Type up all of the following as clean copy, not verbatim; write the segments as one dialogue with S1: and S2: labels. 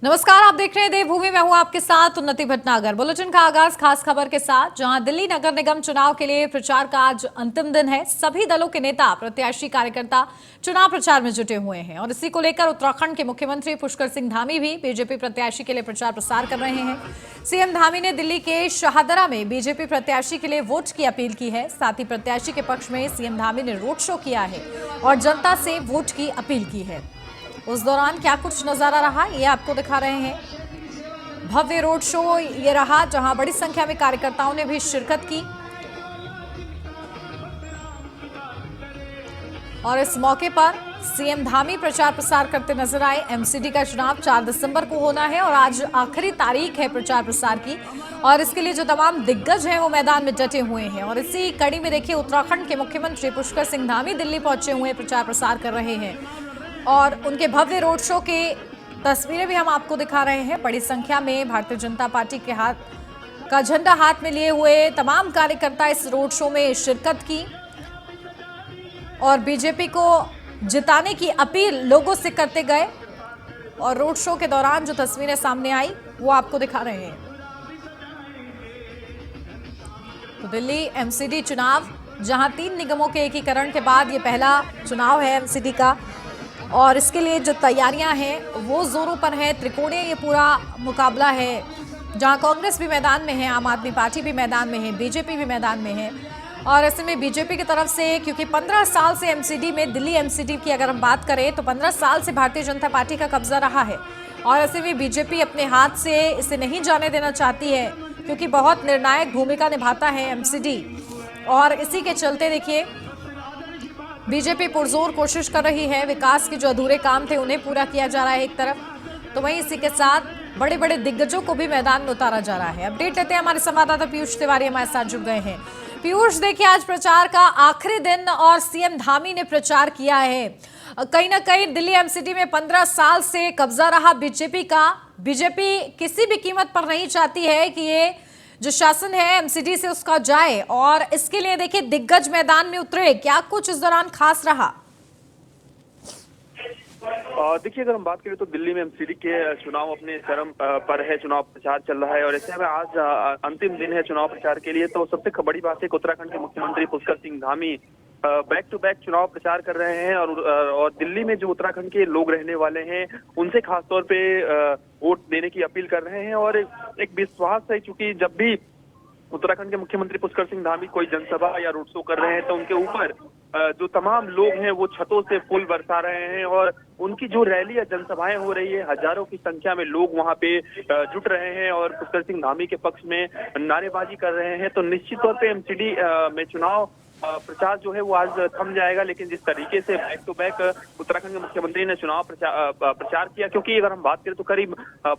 S1: नमस्कार, आप देख रहे हैं देवभूमि। मैं हूं आपके साथ उन्नति भटनागर। बुलेटिन का आगाज खास खबर के साथ, जहां दिल्ली नगर निगम चुनाव के लिए प्रचार का आज अंतिम दिन है। सभी दलों के नेता, प्रत्याशी, कार्यकर्ता चुनाव प्रचार में जुटे हुए हैं और इसी को लेकर उत्तराखंड के मुख्यमंत्री पुष्कर सिंह धामी भी बीजेपी प्रत्याशी के लिए प्रचार प्रसार कर रहे हैं। सीएम धामी ने दिल्ली के शाहदरा में बीजेपी प्रत्याशी के लिए वोट की अपील की है। साथ ही प्रत्याशी के पक्ष में सीएम धामी ने रोड शो किया है और जनता से वोट की अपील की है। उस दौरान क्या कुछ नजारा रहा, ये आपको दिखा रहे हैं। भव्य रोड शो ये रहा, जहां बड़ी संख्या में कार्यकर्ताओं ने भी शिरकत की और इस मौके पर सीएम धामी प्रचार प्रसार करते नजर आए। एमसीडी का चुनाव 4 दिसंबर को होना है और आज आखिरी तारीख है प्रचार प्रसार की, और इसके लिए जो तमाम दिग्गज हैं वो मैदान में डटे हुए हैं। और इसी कड़ी में देखिए, उत्तराखंड के मुख्यमंत्री पुष्कर सिंह धामी दिल्ली पहुंचे हुए प्रचार प्रसार कर रहे हैं और उनके भव्य रोड शो के तस्वीरें भी हम आपको दिखा रहे हैं। बड़ी संख्या में भारतीय जनता पार्टी के हाथ का झंडा हाथ में लिए हुए तमाम कार्यकर्ता इस रोड शो में शिरकत की और बीजेपी को जिताने की अपील लोगों से करते गए। और रोड शो के दौरान जो तस्वीरें सामने आई वो आपको दिखा रहे हैं। तो दिल्ली एमसीडी चुनाव, जहां 3 निगमों के एकीकरण के बाद ये पहला चुनाव है एमसीडी का, और इसके लिए जो तैयारियां हैं वो जोरों पर है। त्रिकोणीय ये पूरा मुकाबला है, जहां कांग्रेस भी मैदान में है, आम आदमी पार्टी भी मैदान में है, बीजेपी भी मैदान में है। और ऐसे में बीजेपी की तरफ से, क्योंकि 15 साल से एमसीडी में, दिल्ली एमसीडी की अगर हम बात करें तो 15 साल से भारतीय जनता पार्टी का कब्जा रहा है, और ऐसे में बीजेपी अपने हाथ से इसे नहीं जाने देना चाहती है, क्योंकि बहुत निर्णायक भूमिका निभाता है एमसीडी। और इसी के चलते देखिए, बीजेपी पुरजोर कोशिश कर रही है। विकास के जो अधूरे काम थे उन्हें पूरा किया जा रहा है एक तरफ, तो वहीं इसी के साथ बड़े बड़े दिग्गजों को भी मैदान में उतारा जा रहा है। अपडेट लेते हैं, हमारे संवाददाता पीयूष तिवारी हमारे साथ जुड़ गए हैं। पीयूष, देखिए आज प्रचार का आखिरी दिन और सीएम धामी ने प्रचार किया है। कहीं ना कहीं दिल्ली एमसीडी में 15 साल से कब्जा रहा बीजेपी का। बीजेपी किसी भी कीमत पर नहीं चाहती है कि ये जो शासन है एमसीडी से उसका जाए, और इसके लिए देखिए दिग्गज मैदान में उतरे। क्या कुछ इस दौरान खास रहा?
S2: देखिए, अगर हम बात करें तो दिल्ली में एमसीडी के चुनाव अपने चरम पर है, चुनाव प्रचार चल रहा है और ऐसे में आज अंतिम दिन है चुनाव प्रचार के लिए। तो सबसे बड़ी बात है कि उत्तराखंड के मुख्यमंत्री Pushkar Singh Dhami back to back चुनाव प्रचार कर रहे हैं और दिल्ली में जो उत्तराखंड के लोग रहने वाले हैं उनसे खासतौर पे वोट देने की अपील कर रहे हैं। और एक विश्वास है, क्योंकि जब भी उत्तराखंड के मुख्यमंत्री पुष्कर सिंह धामी कोई जनसभा या रोड शो कर रहे हैं तो उनके ऊपर जो तमाम लोग हैं वो छतों से फूल बरसा रहे हैं और उनकी जो रैली या जनसभाएं हो रही है, हजारों की संख्या में लोग वहां पे जुट रहे हैं और पुष्कर सिंह धामी के पक्ष में नारेबाजी कर रहे हैं। तो निश्चित तौर पे एमसीडी में चुनाव प्रचार जो है वो आज थम जाएगा। लेकिन जिस तरीके से बैक टू बैक उत्तराखंड के मुख्यमंत्री ने चुनाव प्रचार किया, क्योंकि अगर हम बात करें तो करीब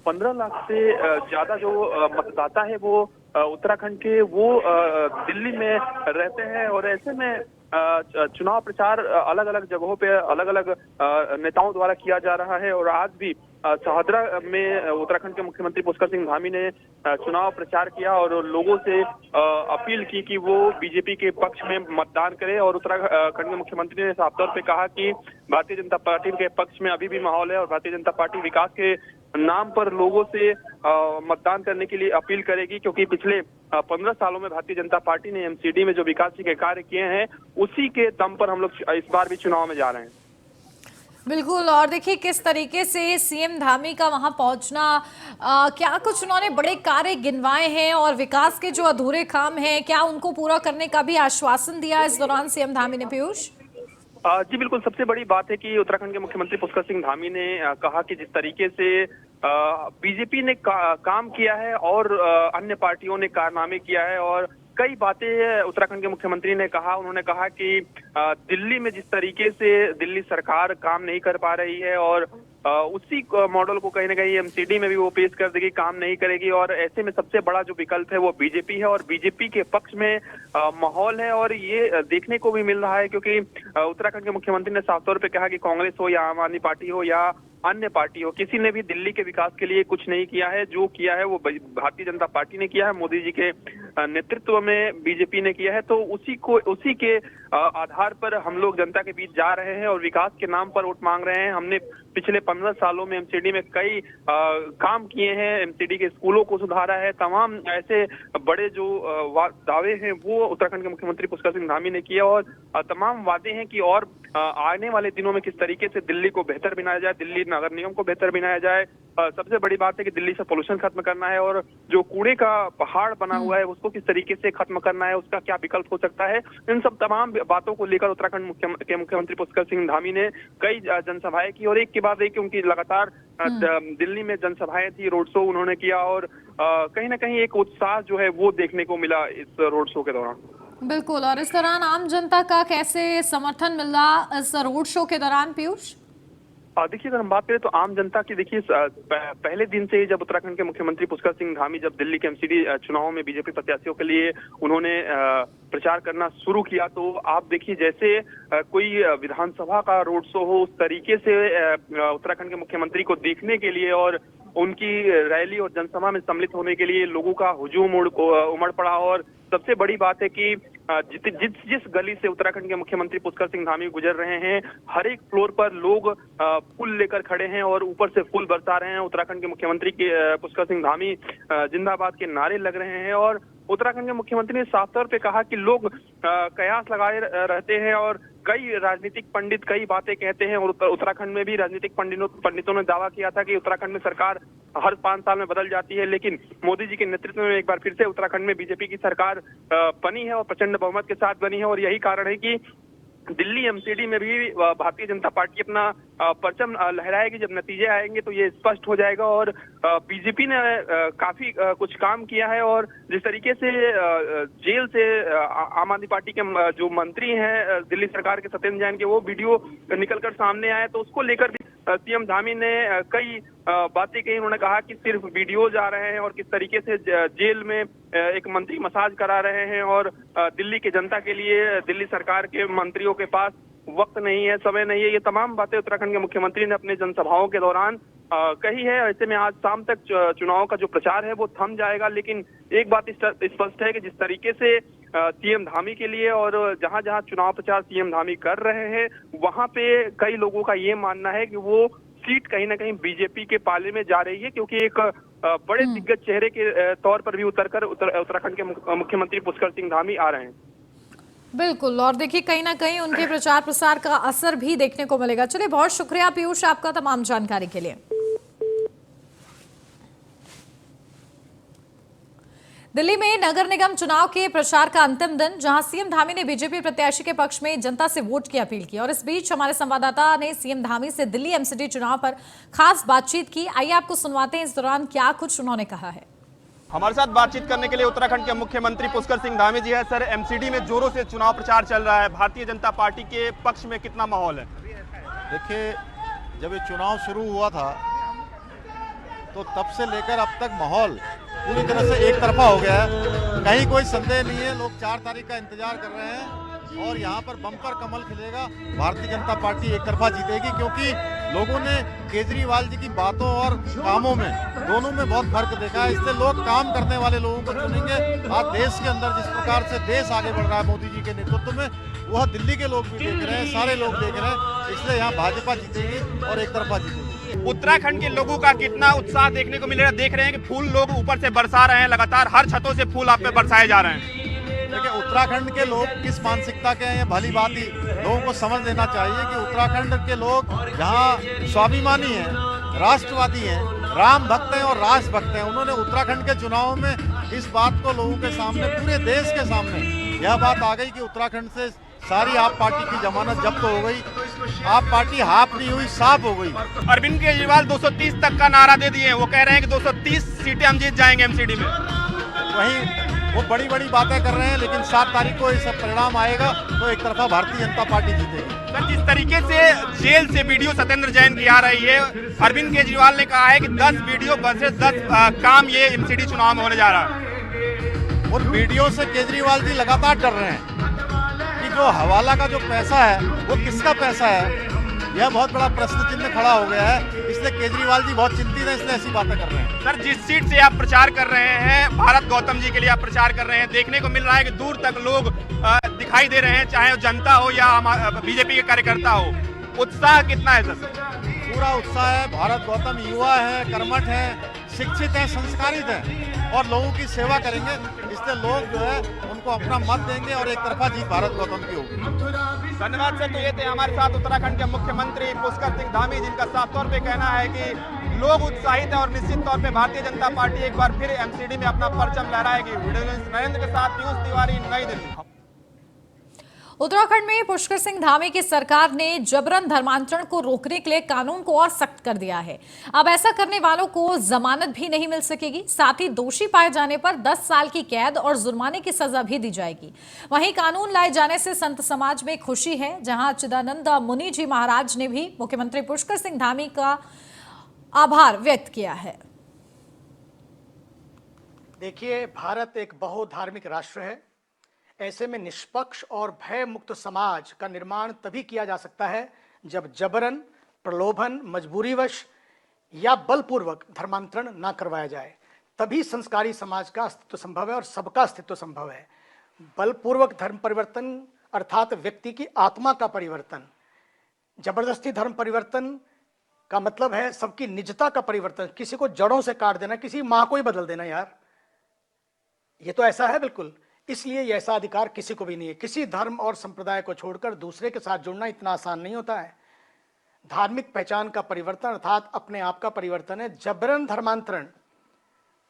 S2: 15 लाख से ज्यादा जो मतदाता है वो उत्तराखंड के वो दिल्ली में रहते हैं और ऐसे में चुनाव प्रचार अलग अलग जगहों पे अलग अलग नेताओं द्वारा किया जा रहा है। और आज भी शाहदरा में उत्तराखंड के मुख्यमंत्री पुष्कर सिंह धामी ने चुनाव प्रचार किया और लोगों से अपील की कि वो बीजेपी के पक्ष में मतदान करें। और उत्तराखंड के मुख्यमंत्री ने साफ तौर पे कहा कि भारतीय जनता पार्टी के पक्ष में अभी भी माहौल है और भारतीय जनता पार्टी विकास के नाम पर लोगों से मतदान करने के लिए अपील करेगी, क्योंकि पिछले 15 सालों में भारतीय जनता पार्टी ने एमसीडी में जो विकास के कार्य किए हैं उसी के दम पर हम लोग इस बार भी चुनाव में जा रहे हैं।
S1: बिल्कुल। और देखिए किस तरीके से सीएम धामी का वहां पहुंचना, क्या कुछ उन्होंने बड़े कार्य गिनवाए हैं और विकास के जो अधूरे काम हैं क्या उनको पूरा करने का भी आश्वासन दिया इस दौरान सीएम धामी ने? पीयूष
S2: जी बिल्कुल, सबसे बड़ी बात है कि उत्तराखंड के मुख्यमंत्री पुष्कर सिंह धामी ने कहा कि जिस तरीके से बीजेपी ने काम किया है और अन्य पार्टियों ने कारनामे किया है और कई बातें उत्तराखंड के मुख्यमंत्री ने कहा। उन्होंने कहा कि दिल्ली में जिस तरीके से दिल्ली सरकार काम नहीं कर पा रही है और उसी मॉडल को कहीं ना कहीं एमसीडी में भी वो पेश कर देगी, काम नहीं करेगी। और ऐसे में सबसे बड़ा जो विकल्प है वो बीजेपी है और बीजेपी के पक्ष में माहौल है और ये देखने को भी मिल रहा है, क्योंकि उत्तराखंड के मुख्यमंत्री ने साफ तौर पे कहा कि कांग्रेस हो या आम आदमी पार्टी हो या अन्य पार्टी हो, किसी ने भी दिल्ली के विकास के लिए कुछ नहीं किया है। जो किया है वो भारतीय जनता पार्टी ने किया है, मोदी जी के नेतृत्व में बीजेपी ने किया है। तो उसी के आधार पर हम लोग जनता के बीच जा रहे हैं और विकास के नाम पर वोट मांग रहे हैं। हमने पिछले 15 सालों में एमसीडी में कई काम किए हैं, एमसीडी के स्कूलों को सुधारा है। तमाम ऐसे बड़े जो दावे हैं वो उत्तराखंड के मुख्यमंत्री पुष्कर सिंह धामी ने किया और तमाम वादे हैं कि और आने वाले दिनों में किस तरीके से दिल्ली को बेहतर बनाया जाए, दिल्ली नगर निगम को बेहतर बनाया जाए। सबसे बड़ी बात है कि दिल्ली से पोल्यूशन खत्म करना है और जो कूड़े का पहाड़ बना हुआ है उसको किस तरीके से खत्म करना है, उसका क्या विकल्प हो सकता है। इन सब तमाम बातों को लेकर उत्तराखंड के मुख्यमंत्री पुष्कर सिंह धामी ने कई जनसभाएं की और एक के बाद एक उनकी लगातार दिल्ली में जनसभाएं थी, रोड शो उन्होंने किया और कहीं ना कहीं एक उत्साह जो है वो देखने को मिला इस रोड शो के दौरान।
S1: बिल्कुल। और इस दौरान आम जनता का कैसे समर्थन मिल रहा इस रोड शो के दौरान पीयूष?
S2: देखिए, अगर हम बात करें तो आम जनता की, देखिए पहले दिन से ही जब उत्तराखंड के मुख्यमंत्री पुष्कर सिंह धामी जब दिल्ली के एमसीडी चुनाव में बीजेपी प्रत्याशियों के लिए उन्होंने प्रचार करना शुरू किया तो आप देखिए जैसे कोई विधानसभा का रोड शो हो उस तरीके से उत्तराखंड के मुख्यमंत्री को देखने के लिए और उनकी रैली और जनसभा में सम्मिलित होने के लिए लोगों का हुजूम उमड़ पड़ा। और सबसे बड़ी बात है कि जिस गली से उत्तराखंड के मुख्यमंत्री पुष्कर सिंह धामी गुजर रहे हैं, हर एक फ्लोर पर लोग फूल लेकर खड़े हैं और ऊपर से फूल बरसा रहे हैं। उत्तराखंड के मुख्यमंत्री के पुष्कर सिंह धामी जिंदाबाद के नारे लग रहे हैं और उत्तराखंड के मुख्यमंत्री ने साफ तौर पे कहा कि लोग कयास लगाए रहते हैं और कई राजनीतिक पंडित कई बातें कहते हैं और उत्तराखंड में भी राजनीतिक पंडितों ने दावा किया था कि उत्तराखंड में सरकार हर 5 साल में बदल जाती है, लेकिन मोदी जी के नेतृत्व में एक बार फिर से उत्तराखंड में बीजेपी की सरकार बनी है और प्रचंड बहुमत के साथ बनी है। और यही कारण है कि दिल्ली एमसीडी में भी भारतीय जनता पार्टी अपना परचम लहराएगी। जब नतीजे आएंगे तो ये स्पष्ट हो जाएगा और बीजेपी ने काफी कुछ काम किया है और जिस तरीके से जेल से आम आदमी पार्टी के जो मंत्री हैं दिल्ली सरकार के सत्येंद्र जैन के, वो वीडियो निकलकर सामने आए तो उसको लेकर भी सीएम धामी ने कई बातें कही। उन्होंने कहा कि सिर्फ वीडियोज आ रहे हैं और किस तरीके से जेल में एक मंत्री मसाज करा रहे हैं और दिल्ली के जनता के लिए दिल्ली सरकार के मंत्रियों के पास वक्त नहीं है, समय नहीं है। ये तमाम बातें उत्तराखंड के मुख्यमंत्री ने अपने जनसभाओं के दौरान कही है। ऐसे में आज शाम तक चुनाव का जो प्रचार है वो थम जाएगा, लेकिन एक बात स्पष्ट है कि जिस तरीके से सीएम धामी के लिए और जहां जहां चुनाव प्रचार सीएम धामी कर रहे हैं वहां पे कई लोगों का ये मानना है कि वो सीट कहीं ना कहीं बीजेपी के पाले में जा रही है, क्योंकि एक बड़े दिग्गज चेहरे के तौर पर भी उतरकर उत्तराखंड के मुख्यमंत्री पुष्कर सिंह धामी आ रहे हैं।
S1: बिल्कुल। और देखिए कहीं ना कहीं उनके प्रचार प्रसार का असर भी देखने को मिलेगा। चलिए, बहुत शुक्रिया पीयूष आपका तमाम जानकारी के लिए। दिल्ली में नगर निगम चुनाव के प्रचार का अंतिम दिन, जहां सीएम धामी ने बीजेपी प्रत्याशी के पक्ष में जनता से वोट की अपील की और इस बीच हमारे संवाददाता ने सीएम धामी से दिल्ली एमसीडी चुनाव पर खास बातचीत की। आइए आपको सुनवाते हैं इस दौरान क्या कुछ उन्होंने कहा है।
S3: हमारे साथ बातचीत करने के लिए उत्तराखंड के मुख्यमंत्री पुष्कर सिंह धामी जी है। सर, एमसीडी में जोरों से चुनाव प्रचार चल रहा है, भारतीय जनता पार्टी के पक्ष में कितना माहौल है?
S4: देखिए, जब ये चुनाव शुरू हुआ था तो तब से लेकर अब तक माहौल पूरी तरह से एक तरफा हो गया है। कहीं कोई संदेह नहीं है, लोग 4 तारीख का इंतजार कर रहे हैं और यहाँ पर बम्पर कमल खिलेगा। भारतीय जनता पार्टी एक तरफा जीतेगी, क्योंकि लोगों ने केजरीवाल जी की बातों और कामों में दोनों में बहुत फर्क देखा है। इसलिए लोग काम करने वाले लोगों को चुनेंगे। आज देश के अंदर जिस प्रकार से देश आगे बढ़ रहा है मोदी जी के नेतृत्व में, वह दिल्ली के लोग भी देख रहे हैं, सारे लोग देख रहे हैं। इसलिए यहाँ भाजपा जीतेगी और एक तरफा जीतेगी।
S3: उत्तराखंड के लोगों का कितना उत्साह देखने को मिल रहा है? देख रहे हैं कि फूल लोग ऊपर से बरसा रहे हैं, लगातार हर छतों से फूल आप पे बरसाए जा रहे हैं।
S4: देखिए, उत्तराखंड के लोग किस मानसिकता के हैं ये भली बात ही लोगों को समझ लेना चाहिए कि उत्तराखंड के लोग यहाँ स्वाभिमानी हैं, राष्ट्रवादी हैं, राम भक्त हैं और राष्ट्रभक्त हैं। उन्होंने उत्तराखंड के चुनाव में इस बात को लोगों के सामने, पूरे देश के सामने यह बात आ गई कि उत्तराखंड से सारी आप पार्टी की जमानत जब्त हो गई, आप पार्टी हाफ नहीं हुई, साफ हो गई।
S3: अरविंद केजरीवाल 230 तक का नारा दे दिए, वो कह रहे हैं कि 230 सीटें हम जीत जाएंगे एमसीडी में।
S4: वहीं वो बड़ी बड़ी बातें कर रहे हैं, लेकिन 7 तारीख को ये सब परिणाम आएगा तो एक तरफा भारतीय जनता पार्टी जीतेगी।
S3: सर, जिस तरीके से जेल से वीडियो सत्येंद्र जैन की आ रही है, अरविंद केजरीवाल ने कहा है कि 10 वीडियो वर्सेस 10 काम ये एमसीडी चुनाव में होने जा रहा है।
S4: उन वीडियो से केजरीवाल जी लगातार डर रहे हैं कि जो हवाला का जो पैसा है वो किसका पैसा है, यह बहुत बड़ा प्रश्न चिन्ह खड़ा हो गया है। इसलिए केजरीवाल जी बहुत चिंतित है, इसलिए ऐसी बातें कर रहे हैं।
S3: सर, जिस सीट से आप प्रचार कर रहे हैं, भारत गौतम जी के लिए आप प्रचार कर रहे हैं, देखने को मिल रहा है कि दूर तक लोग दिखाई दे रहे हैं, चाहे वो जनता हो या बीजेपी के कार्यकर्ता हो। उत्साह कितना है सर?
S4: पूरा उत्साह है। भारत गौतम युवा है, कर्मठ है, शिक्षित है, संस्कारित है और लोगों की सेवा करेंगे। इसलिए लोग जो है उनको अपना मत देंगे और एक तरफा जीत भारत गौतम की होगी।
S3: धन्यवाद सर। तो ये थे हमारे साथ उत्तराखंड के मुख्यमंत्री पुष्कर सिंह धामी, जिनका साफ तौर पे कहना है कि लोग उत्साहित है और निश्चित तौर पे भारतीय जनता पार्टी एक बार फिर एमसीडी में अपना परचम लहराएगी। वीडियो जर्नलिस्ट नरेंद्र के साथ पीयूष तिवारी, नई दिल्ली।
S1: उत्तराखंड में पुष्कर सिंह धामी की सरकार ने जबरन धर्मांतरण को रोकने के लिए कानून को और सख्त कर दिया है। अब ऐसा करने वालों को जमानत भी नहीं मिल सकेगी, साथ ही दोषी पाए जाने पर 10 साल की कैद और जुर्माने की सजा भी दी जाएगी। वहीं कानून लाए जाने से संत समाज में खुशी है, जहां चिदानंद मुनि जी महाराज ने भी मुख्यमंत्री पुष्कर सिंह धामी का आभार व्यक्त किया है।
S5: देखिए, भारत एक बहुधार्मिक राष्ट्र है। ऐसे में निष्पक्ष और भय मुक्त समाज का निर्माण तभी किया जा सकता है जब जबरन, प्रलोभन, मजबूरीवश या बलपूर्वक धर्मांतरण ना करवाया जाए। तभी संस्कारी समाज का अस्तित्व संभव है और सबका अस्तित्व संभव है। बलपूर्वक धर्म परिवर्तन अर्थात व्यक्ति की आत्मा का परिवर्तन। जबरदस्ती धर्म परिवर्तन का मतलब है सबकी निजता का परिवर्तन, किसी को जड़ों से काट देना, किसी माँ को ही बदल देना। यार, ये तो ऐसा है बिल्कुल। इसलिए ये ऐसा अधिकार किसी को भी नहीं है। किसी धर्म और संप्रदाय को छोड़कर दूसरे के साथ जुड़ना इतना आसान नहीं होता है। धार्मिक पहचान का परिवर्तन अर्थात अपने आप का परिवर्तन है। जबरन धर्मांतरण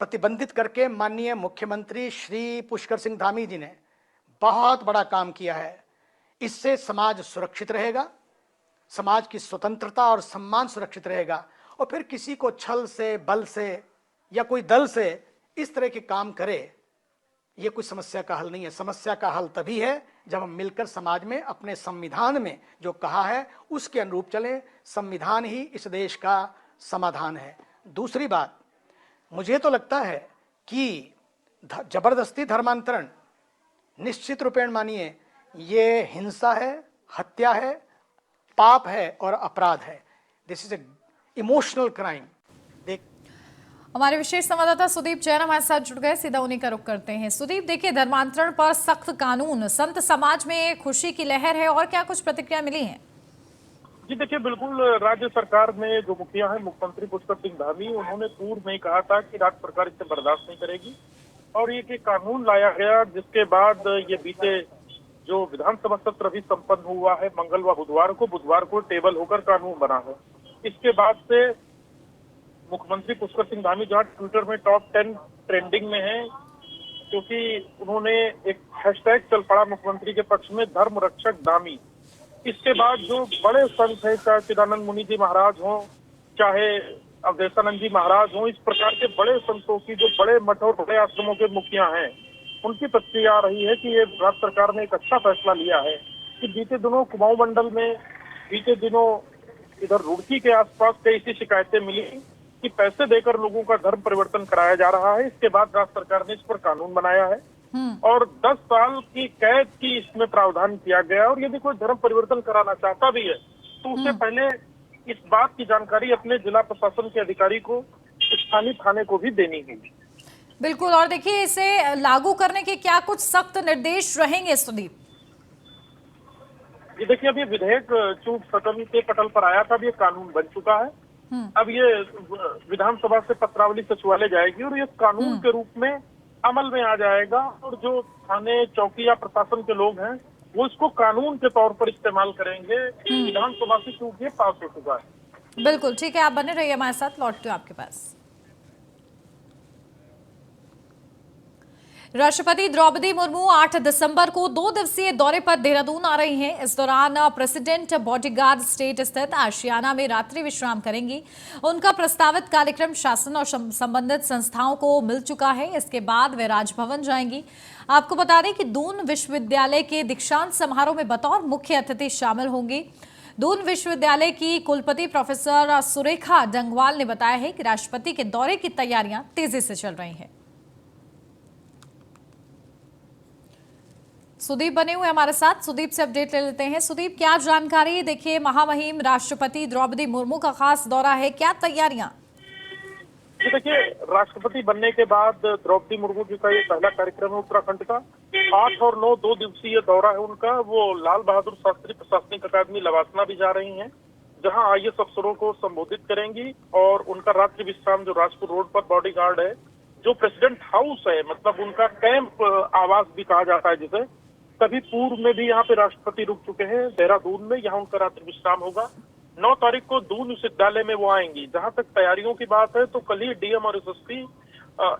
S5: प्रतिबंधित करके माननीय मुख्यमंत्री श्री पुष्कर सिंह धामी जी ने बहुत बड़ा काम किया है। इससे समाज सुरक्षित रहेगा, समाज की स्वतंत्रता और सम्मान सुरक्षित रहेगा। और फिर किसी को छल से, बल से या कोई दल से इस तरह के काम करे, ये कोई समस्या का हल नहीं है। समस्या का हल तभी है जब हम मिलकर समाज में अपने संविधान में जो कहा है उसके अनुरूप चलें। संविधान ही इस देश का समाधान है। दूसरी बात, मुझे तो लगता है कि जबरदस्ती धर्मांतरण निश्चित रूपेण मानिए ये हिंसा है, हत्या है, पाप है और अपराध है। This is a emotional crime.
S1: हमारे विशेष संवाददाता सुदीप जैन हमारे साथ जुड़ गए, सीधा उन्हीं का रुख करते हैं। सुदीप, देखिए, धर्मांतरण पर सख्त कानून, संत समाज में खुशी की लहर है, और क्या कुछ प्रतिक्रिया मिली है?
S6: जी देखिए, बिल्कुल राज्य सरकार में जो मुखिया है मुख्यमंत्री पुष्कर सिंह धामी, उन्होंने पूर्व में कहा था कि राज्य सरकार इसे बर्दाश्त नहीं करेगी और ये कानून लाया गया, जिसके बाद ये बीते जो विधानसभा सत्र भी संपन्न हुआ है मंगलवार बुधवार को टेबल होकर कानून बना है। इसके बाद से मुख्यमंत्री पुष्कर सिंह धामी जहाँ ट्विटर में टॉप 10 ट्रेंडिंग में है, क्योंकि उन्होंने एक हैशटैग चल पड़ा मुख्यमंत्री के पक्ष में, धर्म रक्षक धामी। इसके बाद जो बड़े संत हैं, चाहे चिदानंद मुनि जी महाराज हों, चाहे अवधेशानंद जी महाराज हों, इस प्रकार के बड़े संतों की, जो बड़े मठ और बड़े आश्रमों के मुखिया हैं, उनकी प्रतिक्रिया आ रही है कि ये राज्य सरकार ने एक अच्छा फैसला लिया है। कि बीते दिनों कुमाऊं मंडल में, बीते दिनों इधर रुड़की के आसपास कई ऐसी शिकायतें मिली कि पैसे देकर लोगों का धर्म परिवर्तन कराया जा रहा है। इसके बाद राज्य सरकार ने इस पर कानून बनाया है और 10 साल की कैद की इसमें प्रावधान किया गया। और यदि कोई धर्म परिवर्तन कराना चाहता भी है तो उससे पहले इस बात की जानकारी अपने जिला प्रशासन के अधिकारी को, स्थानीय थाने को भी देनी होगी।
S1: बिल्कुल, और देखिए, इसे लागू करने के क्या कुछ सख्त निर्देश रहेंगे सुदीप?
S6: ये देखिए, अब ये विधेयक चूंकि सदन के पटल पर आया था, अब ये कानून बन चुका है। अब ये विधानसभा से पत्रावली सचिवालय जाएगी और ये कानून के रूप में अमल में आ जाएगा। और जो थाने, चौकी या प्रशासन के लोग हैं वो इसको कानून के तौर पर इस्तेमाल करेंगे। विधानसभा से चूंकि ये पास हो चुका है।
S1: बिल्कुल ठीक है, आप बने रहिए हमारे साथ, लौटते हो आपके पास। राष्ट्रपति द्रौपदी मुर्मू 8 दिसंबर को 2 दिवसीय दौरे पर देहरादून आ रही हैं। इस दौरान प्रेसिडेंट बॉडीगार्ड स्टेट स्थित आशियाना में रात्रि विश्राम करेंगी। उनका प्रस्तावित कार्यक्रम शासन और संबंधित संस्थाओं को मिल चुका है। इसके बाद वे राजभवन जाएंगी। आपको बता दें कि दून विश्वविद्यालय के दीक्षांत समारोह में बतौर मुख्य अतिथि शामिल होंगी। दून विश्वविद्यालय की कुलपति प्रोफेसर सुरेखा डंगवाल ने बताया है कि राष्ट्रपति के दौरे की तैयारियां तेजी से चल रही हैं। सुदीप बने हुए हमारे साथ। सुदीप से अपडेट ले लेते हैं। सुदीप, क्या जानकारी? देखिए, महामहिम राष्ट्रपति द्रौपदी मुर्मू का खास दौरा है, क्या तैयारियां?
S6: जी देखिए, राष्ट्रपति बनने के बाद द्रौपदी मुर्मू जी का ये पहला कार्यक्रम है उत्तराखंड का। 8 और 9 2 दिवसीय दौरा है उनका। वो लाल बहादुर शास्त्री प्रशासनिक अकादमी लवासना भी जा रही हैं, जहां IAS अफसरों को संबोधित करेंगी। और उनका रात्रि विश्राम जो राजपुर रोड पर बॉडीगार्ड है, जो प्रेसिडेंट हाउस है, मतलब उनका कैंप आवास भी कहा जाता है जिसे, तभी पूर्व में भी यहाँ पे राष्ट्रपति रुक चुके हैं देहरादून में। यहाँ उनका रात्रि विश्राम होगा। 9 तारीख को दून विश्वविद्यालय में वो आएंगी। जहां तक तैयारियों की बात है तो कल ही DM और SSP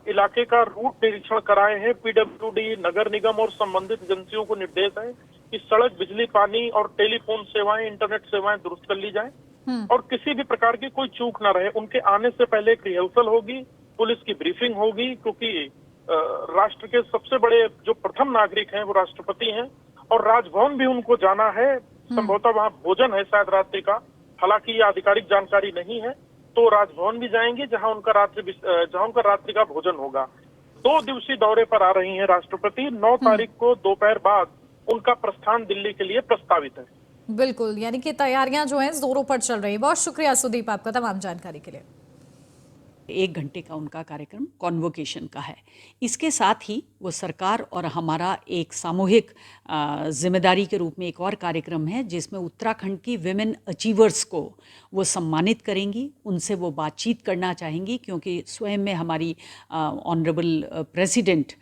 S6: इलाके का रूट निरीक्षण कराए हैं। PWD, नगर निगम और संबंधित एजेंसियों को निर्देश है कि सड़क, बिजली, पानी और टेलीफोन सेवाएं, इंटरनेट सेवाएं दुरुस्त कर ली जाए और किसी भी प्रकार की कोई चूक न रहे। उनके आने से पहले एक रिहर्सल होगी, पुलिस की ब्रीफिंग होगी, क्योंकि राष्ट्र के सबसे बड़े जो प्रथम नागरिक हैं वो राष्ट्रपति हैं। और राजभवन भी उनको जाना है, संभवतः वहाँ भोजन है शायद रात्रि का, हालांकि ये आधिकारिक जानकारी नहीं है। तो राजभवन भी जाएंगे जहां उनका रात्रि का भोजन होगा। 2 दिवसीय दौरे पर आ रही हैं राष्ट्रपति। 9 तारीख को दोपहर बाद उनका प्रस्थान दिल्ली के लिए प्रस्तावित है।
S1: बिल्कुल, यानी कि तैयारियां जो हैं जोरों पर चल रही है। बहुत शुक्रिया सुदीप आपका तमाम जानकारी के लिए।
S7: 1 घंटे का उनका कार्यक्रम कॉन्वोकेशन का है। इसके साथ ही वो सरकार और हमारा एक सामूहिक जिम्मेदारी के रूप में एक और कार्यक्रम है, जिसमें उत्तराखंड की विमेन अचीवर्स को वो सम्मानित करेंगी, उनसे वो बातचीत करना चाहेंगी, क्योंकि स्वयं में हमारी ऑनरेबल प्रेसिडेंट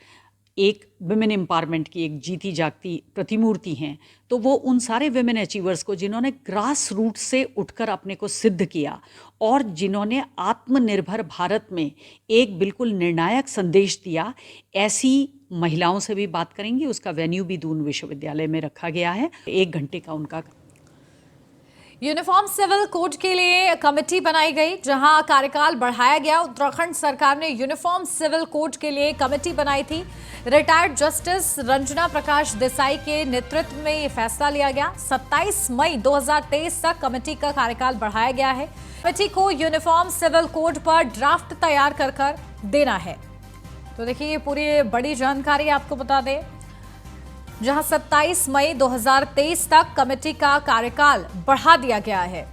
S7: एक विमेन एम्पावरमेंट की एक जीती जागती प्रतिमूर्ति हैं। तो वो उन सारे विमेन अचीवर्स को, जिन्होंने ग्रास रूट से उठकर अपने को सिद्ध किया और जिन्होंने आत्मनिर्भर भारत में एक बिल्कुल निर्णायक संदेश दिया, ऐसी महिलाओं से भी बात करेंगी। उसका वेन्यू भी दून विश्वविद्यालय में रखा गया है। 1 घंटे का उनका।
S1: यूनिफॉर्म सिविल कोड के लिए कमेटी बनाई गई, जहां कार्यकाल बढ़ाया गया। उत्तराखंड सरकार ने यूनिफॉर्म सिविल कोड के लिए कमेटी बनाई थी। रिटायर्ड जस्टिस रंजना प्रकाश देसाई के नेतृत्व में ये फैसला लिया गया। 27 मई 2023 तक कमेटी का कार्यकाल बढ़ाया गया है। कमेटी को यूनिफॉर्म सिविल कोड पर ड्राफ्ट तैयार कर देना है। तो देखिए, ये पूरी बड़ी जानकारी आपको बता दें, जहां 27 मई 2023 तक कमेटी का कार्यकाल बढ़ा दिया गया है।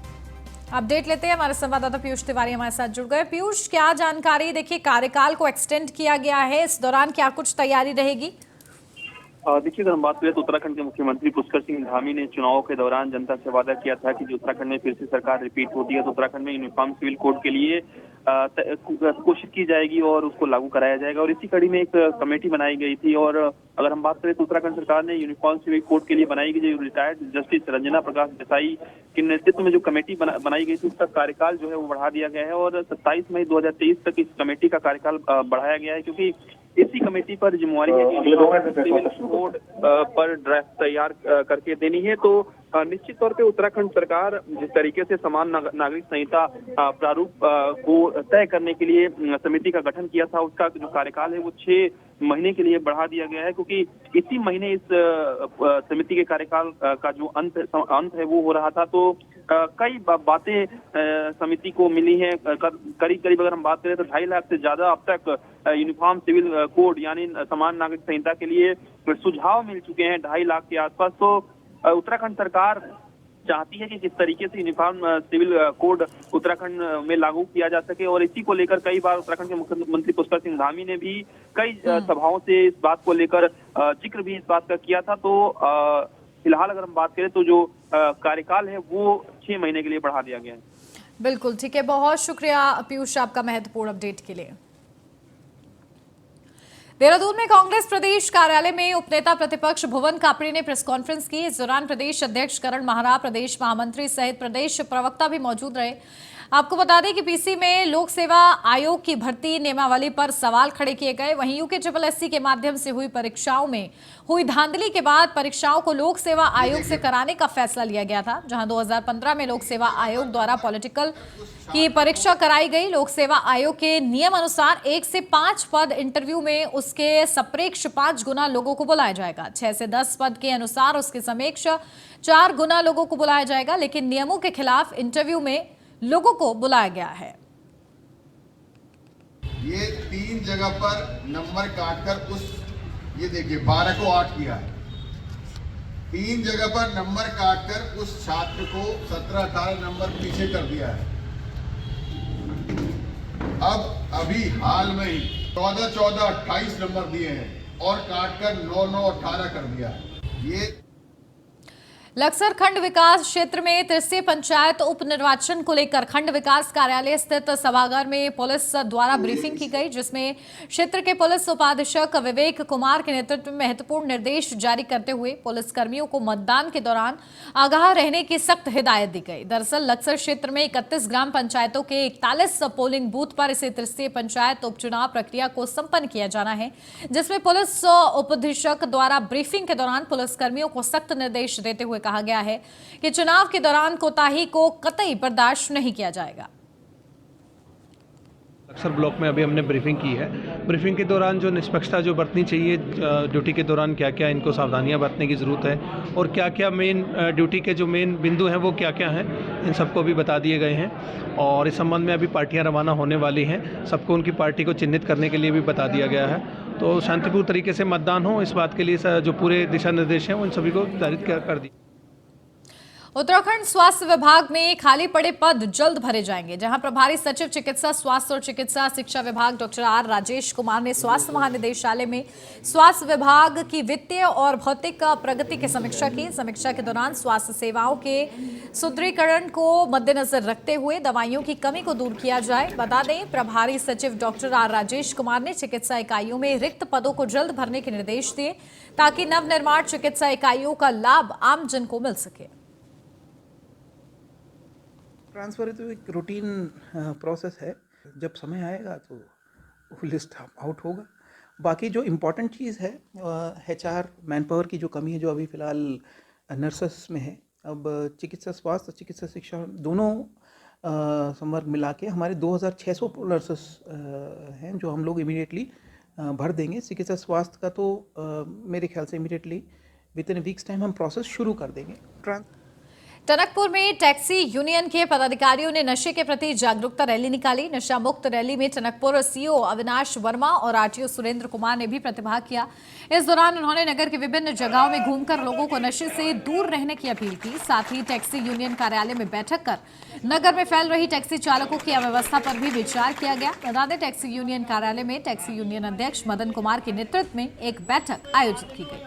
S1: अपडेट लेते हैं, हमारे संवाददाता पीयूष तिवारी हमारे साथ जुड़ गए। पीयूष, क्या जानकारी? देखिए, कार्यकाल को एक्सटेंड किया गया है, इस दौरान क्या कुछ तैयारी रहेगी?
S2: देखिए, अगर हम बात करें तो उत्तराखंड के मुख्यमंत्री पुष्कर सिंह धामी ने चुनाव के दौरान जनता से वादा किया था कि जो उत्तराखंड में फिर से सरकार रिपीट होती है तो उत्तराखंड में यूनिफॉर्म सिविल कोड के लिए कोशिश की जाएगी और उसको लागू कराया जाएगा। और इसी कड़ी में एक कमेटी बनाई गई थी। और अगर हम बात करें तो उत्तराखंड सरकार ने यूनिफॉर्म सिविल कोड के लिए बनाई गई जो रिटायर्ड जस्टिस रंजना प्रकाश देसाई के नेतृत्व में जो कमेटी बनाई गई थी, उसका कार्यकाल जो है वो बढ़ा दिया गया है और 27 मई 2023 तक इस कमेटी का कार्यकाल बढ़ाया गया है, क्योंकि इसी कमेटी पर जिम्मेवारी है कि सिविल कोड पर ड्राफ्ट तैयार करके देनी है। तो निश्चित तौर पे उत्तराखंड सरकार जिस तरीके से समान नागरिक संहिता प्रारूप को तय करने के लिए समिति का गठन किया था, उसका जो कार्यकाल है वो 6 महीने के लिए बढ़ा दिया गया है, क्योंकि इसी महीने इस समिति के कार्यकाल का जो अंत है वो हो रहा था। तो कई बातें समिति को मिली हैं। करीब करीब अगर हम बात करें तो 2.5 लाख से ज्यादा अब तक यूनिफॉर्म सिविल कोड यानी समान नागरिक संहिता के लिए सुझाव मिल चुके हैं, 2.5 लाख के आसपास। तो उत्तराखंड सरकार चाहती है कि किस तरीके से यूनिफॉर्म सिविल कोड उत्तराखंड में लागू किया जा सके। और इसी को लेकर कई बार उत्तराखंड के मुख्यमंत्री पुष्कर सिंह धामी ने भी कई सभाओं से इस बात को लेकर जिक्र भी इस बात का किया था। तो फिलहाल अगर हम बात करें तो जो कार्यकाल है वो 6 महीने के लिए बढ़ा दिया गया है।
S1: बिल्कुल ठीक है, बहुत शुक्रिया पीयूष आपका महत्वपूर्ण अपडेट के लिए। देहरादून में कांग्रेस प्रदेश कार्यालय में उपनेता प्रतिपक्ष भुवन कापड़ी ने प्रेस कॉन्फ्रेंस की। इस दौरान प्रदेश अध्यक्ष करण माहरा, प्रदेश महामंत्री सहित प्रदेश प्रवक्ता भी मौजूद रहे। आपको बता दें कि पीसी में लोक सेवा आयोग की भर्ती नियमावली पर सवाल खड़े किए गए। वहीं यूकेएसएससी के माध्यम से हुई परीक्षाओं में हुई धांधली के बाद परीक्षाओं को लोक सेवा आयोग से कराने का फैसला लिया गया था, जहां 2015 में लोक सेवा आयोग द्वारा पॉलिटिकल की परीक्षा कराई गई। लोक सेवा आयोग के नियम अनुसार 1 से 5 पद इंटरव्यू में उसके सप्रेक्ष 5 गुना लोगों को बुलाया जाएगा। 6 से 10 पद के अनुसार उसके समेक्ष 4 गुना लोगों को बुलाया जाएगा, लेकिन नियमों के खिलाफ इंटरव्यू में लोगों को बुलाया गया है।
S8: ये 3 जगह पर नंबर काटकर ये देखिए 12 को 8 किया है। 3 जगह पर नंबर काटकर उस छात्र को 17-18 नंबर पीछे कर दिया है। अब अभी हाल में ही 14-14 28 नंबर दिए हैं और काटकर 9-9 18 कर दिया है। ये
S1: लक्सर खंड विकास क्षेत्र में तृतीय पंचायत उपनिर्वाचन को लेकर खंड विकास कार्यालय स्थित सभागार में पुलिस द्वारा ब्रीफिंग की गई, जिसमें क्षेत्र के पुलिस उपाधीक्षक विवेक कुमार के नेतृत्व में महत्वपूर्ण निर्देश जारी करते हुए पुलिस कर्मियों को मतदान के दौरान आगाह रहने की सख्त हिदायत दी गई। दरअसल लक्सर क्षेत्र में 31 ग्राम पंचायतों के 41 पोलिंग बूथ पर इसे तृतीय पंचायत उपचुनाव प्रक्रिया को संपन्न किया जाना है, जिसमें पुलिस उपाधीक्षक द्वारा ब्रीफिंग के दौरान पुलिस कर्मियों को सख्त निर्देश देते हुए कहा गया है कि चुनाव के दौरान कोताही को कतई बर्दाश्त नहीं किया जाएगा।
S9: लक्सर ब्लॉक में अभी हमने ब्रीफिंग की है। ब्रीफिंग के दौरान जो निष्पक्षता जो बरतनी चाहिए, ड्यूटी के दौरान क्या क्या इनको सावधानियां बरतने की ज़रूरत है और क्या क्या मेन ड्यूटी के जो मेन बिंदु हैं वो क्या क्या हैं, इन सबको भी बता दिए गए हैं। और इस संबंध में अभी पार्टियां रवाना होने वाली हैं, सबको उनकी पार्टी को चिन्हित करने के लिए भी बता दिया गया है। तो शांतिपूर्ण तरीके से मतदान हो, इस बात के लिए जो पूरे दिशा निर्देश हैं उन सभी को निर्धारित कर दी।
S1: उत्तराखंड स्वास्थ्य विभाग में खाली पड़े पद जल्द भरे जाएंगे, जहां प्रभारी सचिव चिकित्सा स्वास्थ्य और चिकित्सा शिक्षा विभाग डॉक्टर आर राजेश कुमार ने स्वास्थ्य महानिदेशालय में स्वास्थ्य विभाग की वित्तीय और भौतिक प्रगति की समीक्षा की। समीक्षा के दौरान स्वास्थ्य सेवाओं के सुदृढ़ीकरण को मद्देनजर रखते हुए दवाइयों की कमी को दूर किया जाए। बता दें, प्रभारी सचिव डॉक्टर आर राजेश कुमार ने चिकित्सा इकाइयों में रिक्त पदों को जल्द भरने के निर्देश दिए, ताकि नवनिर्माण चिकित्सा इकाइयों का लाभ आम जन को मिल सके।
S10: ट्रांसफ़र तो एक रूटीन प्रोसेस है, जब समय आएगा तो वो लिस्ट आउट होगा। बाकी जो इम्पोर्टेंट चीज़ है HR मैन पावर की जो कमी है, जो अभी फ़िलहाल नर्सेस में है, अब चिकित्सा स्वास्थ्य चिकित्सा शिक्षा दोनों संवर्ग मिला के हमारे 2600 नर्सेस हैं जो हम लोग इमीडिएटली भर देंगे। चिकित्सा स्वास्थ्य का तो मेरे ख्याल से immediately with in weeks time हम प्रोसेस शुरू कर देंगे।
S1: टनकपुर में टैक्सी यूनियन के पदाधिकारियों ने नशे के प्रति जागरूकता रैली निकाली। नशा मुक्त रैली में टनकपुर सीओ अविनाश वर्मा और RTO सुरेंद्र कुमार ने भी प्रतिभाग किया। इस दौरान उन्होंने नगर के विभिन्न जगहों में घूमकर लोगों को नशे से दूर रहने की अपील की। साथ ही टैक्सी यूनियन कार्यालय में बैठक कर नगर में फैल रही टैक्सी चालकों की अव्यवस्था पर भी विचार किया गया। बता दें, टैक्सी यूनियन कार्यालय में टैक्सी यूनियन अध्यक्ष मदन कुमार के नेतृत्व में एक बैठक आयोजित की गई।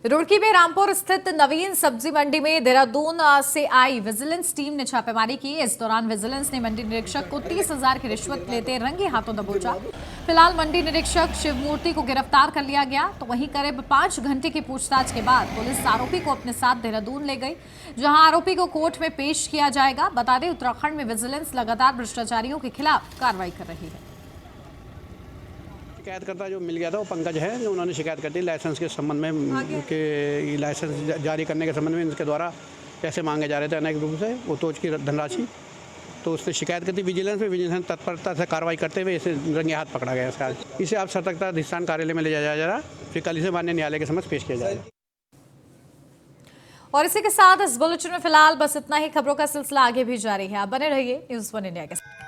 S1: रुड़की में रामपुर स्थित नवीन सब्जी मंडी में देहरादून से आई विजिलेंस टीम ने छापेमारी की। इस दौरान विजिलेंस ने मंडी निरीक्षक को 30,000 की रिश्वत लेते रंगे हाथों दबोचा। फिलहाल मंडी निरीक्षक शिवमूर्ति को गिरफ्तार कर लिया गया। तो वहीं करीब 5 घंटे की पूछताछ के बाद पुलिस आरोपी को अपने साथ देहरादून ले गई, जहां आरोपी को कोर्ट में पेश किया जाएगा। बता दें, उत्तराखंड में विजिलेंस लगातार भ्रष्टाचारियों के खिलाफ कार्रवाई कर रही है।
S11: शिकायतकर्ता जो मिल गया था वो पंकज है, जो उन्होंने शिकायत कर दी लाइसेंस के संबंध में कि लाइसेंस जारी करने के संबंध में इनके द्वारा पैसे मांगे जा रहे थे अनेक रूप से, वो तोच की धनराशि। तो उसने शिकायत की थी विजिलेंस में। विजिलेंस तत्परता से कार्रवाई करते हुए इसे रंगे हाथ पकड़ा गया। इसका इसे आप सतर्कता अधिष्ठान कार्यालय में ले जाया जा रहा, फिर कल इसे माननीय न्यायालय के समक्ष पेश किया जाएगा।
S1: और इसी के साथ इस बुलेटिन में फिलहाल बस इतना ही। खबरों का सिलसिला आगे भी जारी है, आप बने रहिए न्यूज़ 1 इंडिया के साथ।